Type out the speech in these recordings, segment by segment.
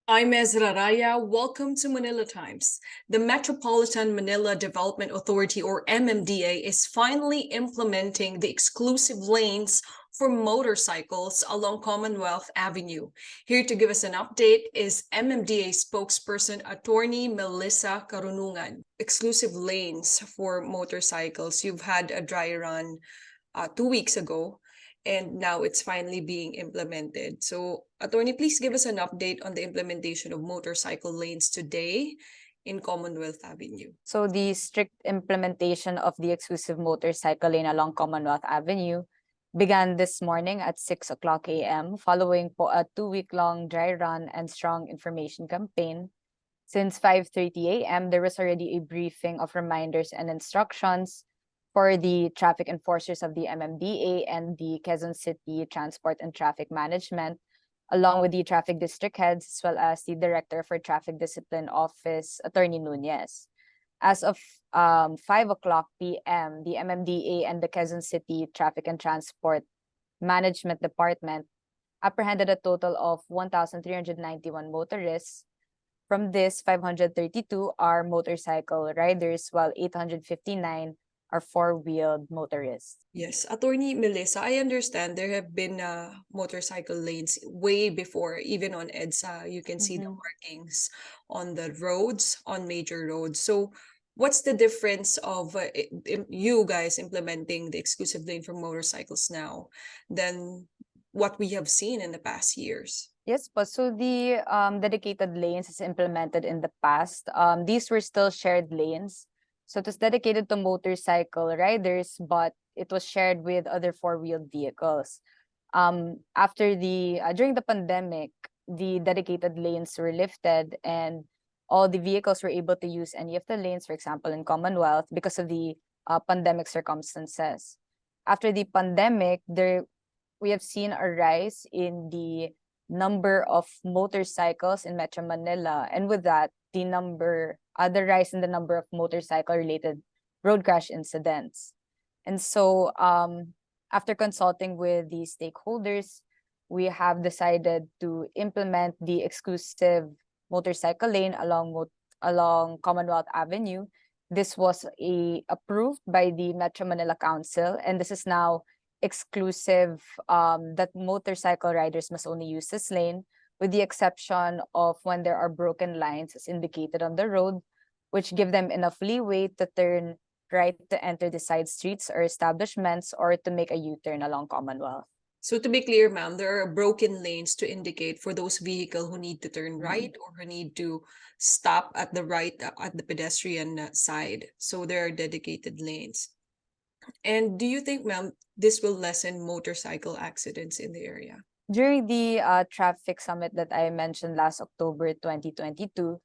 I'm EZRAH. Welcome to Manila Times. The Metropolitan Manila Development Authority, or MMDA, is finally implementing the exclusive lanes for motorcycles along Commonwealth Avenue. Here to give us an update is MMDA spokesperson Attorney Melissa Karunungan. Exclusive lanes for motorcycles. You've had a dry run 2 weeks ago, and now it's finally being implemented. So, Attorney, please give us an update on the implementation of motorcycle lanes today in Commonwealth Avenue. So the strict implementation of the exclusive motorcycle lane along Commonwealth Avenue began this morning at 6 o'clock a.m. following po a 2-week-long dry run and strong information campaign. Since 5:30 a.m., there was already a briefing of reminders and instructions for the traffic enforcers of the MMDA and the Quezon City Transport and Traffic Management, along with the traffic district heads, as well as the Director for Traffic Discipline Office, Attorney Nunez. As of 5 o'clock p.m., the MMDA and the Quezon City Traffic and Transport Management Department apprehended a total of 1,391 motorists. From this, 532 are motorcycle riders, while 859 are four-wheeled motorists. Yes, Attorney Melissa, I understand there have been motorcycle lanes way before, even on EDSA. You can see the markings on the roads, on major roads. So, what's the difference of you guys implementing the exclusive lane for motorcycles now than what we have seen in the past years? Yes, but so the dedicated lanes is implemented in the past. These were still shared lanes. So it was dedicated to motorcycle riders, but it was shared with other four-wheeled vehicles. After during the pandemic, the dedicated lanes were lifted and all the vehicles were able to use any of the lanes, for example, in Commonwealth, because of the pandemic circumstances. After the pandemic, we have seen a rise in the number of motorcycles in Metro Manila, and with that, the rise in the number of motorcycle-related road crash incidents. And so, after consulting with the stakeholders, we have decided to implement the exclusive motorcycle lane along Commonwealth Avenue. This was approved by the Metro Manila Council, and this is now exclusive, that motorcycle riders must only use this lane, with the exception of when there are broken lines as indicated on the road, which give them enough leeway to turn right to enter the side streets or establishments or to make a U-turn along Commonwealth. So to be clear, ma'am, there are broken lanes to indicate for those vehicles who need to turn right or who need to stop at the right at the pedestrian side. So there are dedicated lanes. And do you think, ma'am, this will lessen motorcycle accidents in the area? During the traffic summit that I mentioned last October 2022,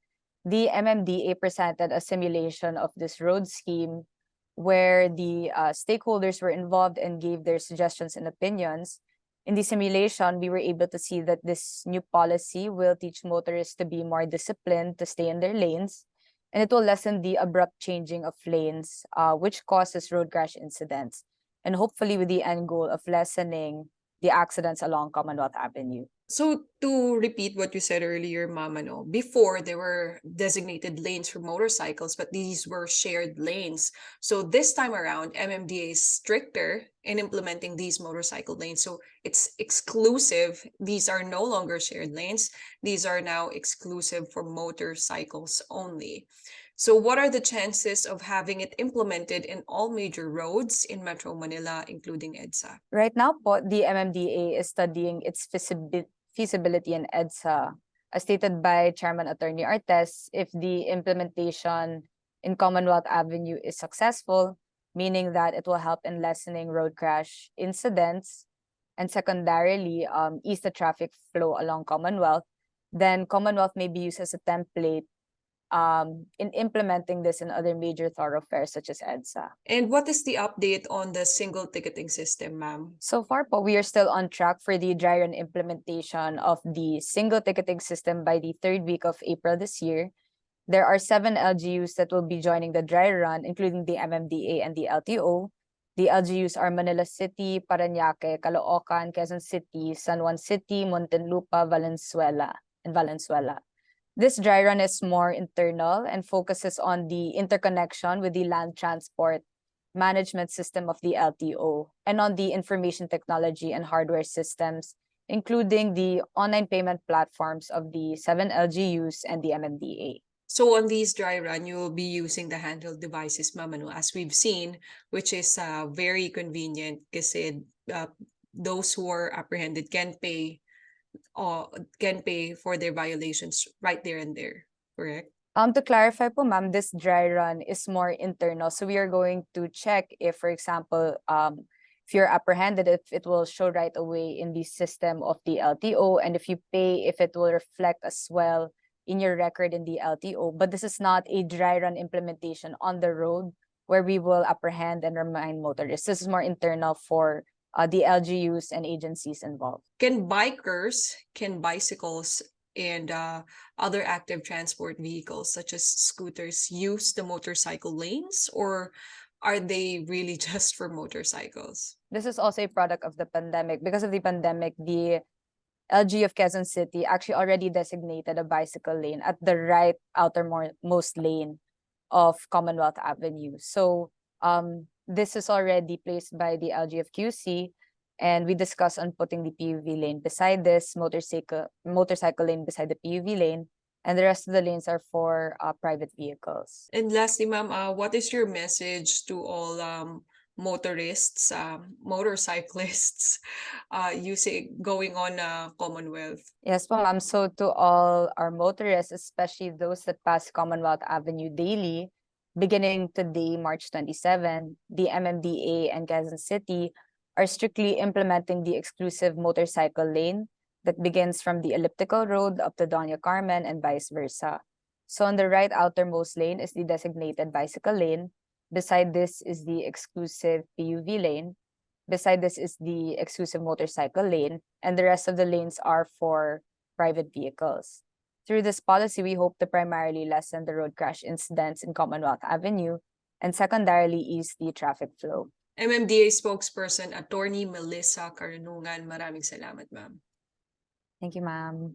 the MMDA presented a simulation of this road scheme where the stakeholders were involved and gave their suggestions and opinions. In the simulation, we were able to see that this new policy will teach motorists to be more disciplined, to stay in their lanes, and it will lessen the abrupt changing of lanes, which causes road crash incidents, and hopefully with the end goal of lessening the accidents along Commonwealth Avenue. So to repeat what you said earlier, Mama, before there were designated lanes for motorcycles, but these were shared lanes. So this time around, MMDA is stricter in implementing these motorcycle lanes. So it's exclusive. These are no longer shared lanes. These are now exclusive for motorcycles only. So what are the chances of having it implemented in all major roads in Metro Manila, including EDSA? Right now po, the MMDA is studying its feasibility in EDSA. As stated by Chairman Attorney Artes, if the implementation in Commonwealth Avenue is successful, meaning that it will help in lessening road crash incidents, and secondarily, ease the traffic flow along Commonwealth, then Commonwealth may be used as a template in implementing this in other major thoroughfares such as EDSA. And what is the update on the single ticketing system, ma'am? So far po, we are still on track for the dry run implementation of the single ticketing system by the 3rd week of April this year. There are 7 LGUs that will be joining the dry run, including the MMDA and the LTO. The LGUs are Manila City, Parañaque, Caloocan, Quezon City, San Juan City, Muntinlupa, Valenzuela, and Valenzuela. This dry run is more internal and focuses on the interconnection with the land transport management system of the LTO and on the information technology and hardware systems, including the online payment platforms of the 7 LGUs and the MMDA. So on these dry run, you will be using the handheld devices, ma'am, ano, as we've seen, which is very convenient kasi those who are apprehended can pay for their violations right there and there, correct? To clarify po, ma'am, this dry run is more internal. So we are going to check if, for example, if you're apprehended, if it will show right away in the system of the LTO, and if you pay, if it will reflect as well in your record in the LTO. But this is not a dry run implementation on the road where we will apprehend and remind motorists. This is more internal for the LGUs and agencies involved. Can bicycles and other active transport vehicles such as scooters use the motorcycle lanes, or are they really just for motorcycles? This is also a product of the pandemic. Because of the pandemic, the LG of Quezon City actually already designated a bicycle lane at the right outermost lane of Commonwealth Avenue. So this is already placed by the LG of QC, and we discussed on putting the PUV lane beside this motorcycle lane beside the PUV lane, and the rest of the lanes are for private vehicles. And lastly, ma'am, what is your message to all motorists, motorcyclists going on Commonwealth? Yes po, ma'am. So to all our motorists, especially those that pass Commonwealth Avenue daily, beginning today, March 27, the MMDA and Quezon City are strictly implementing the exclusive motorcycle lane that begins from the elliptical road up to Doña Carmen and vice versa. So on the right outermost lane is the designated bicycle lane. Beside this is the exclusive PUV lane. Beside this is the exclusive motorcycle lane, and the rest of the lanes are for private vehicles. Through this policy, we hope to primarily lessen the road crash incidents in Commonwealth Avenue and secondarily ease the traffic flow. MMDA spokesperson, Attorney Melissa Carunungan, maraming salamat, ma'am. Thank you, ma'am.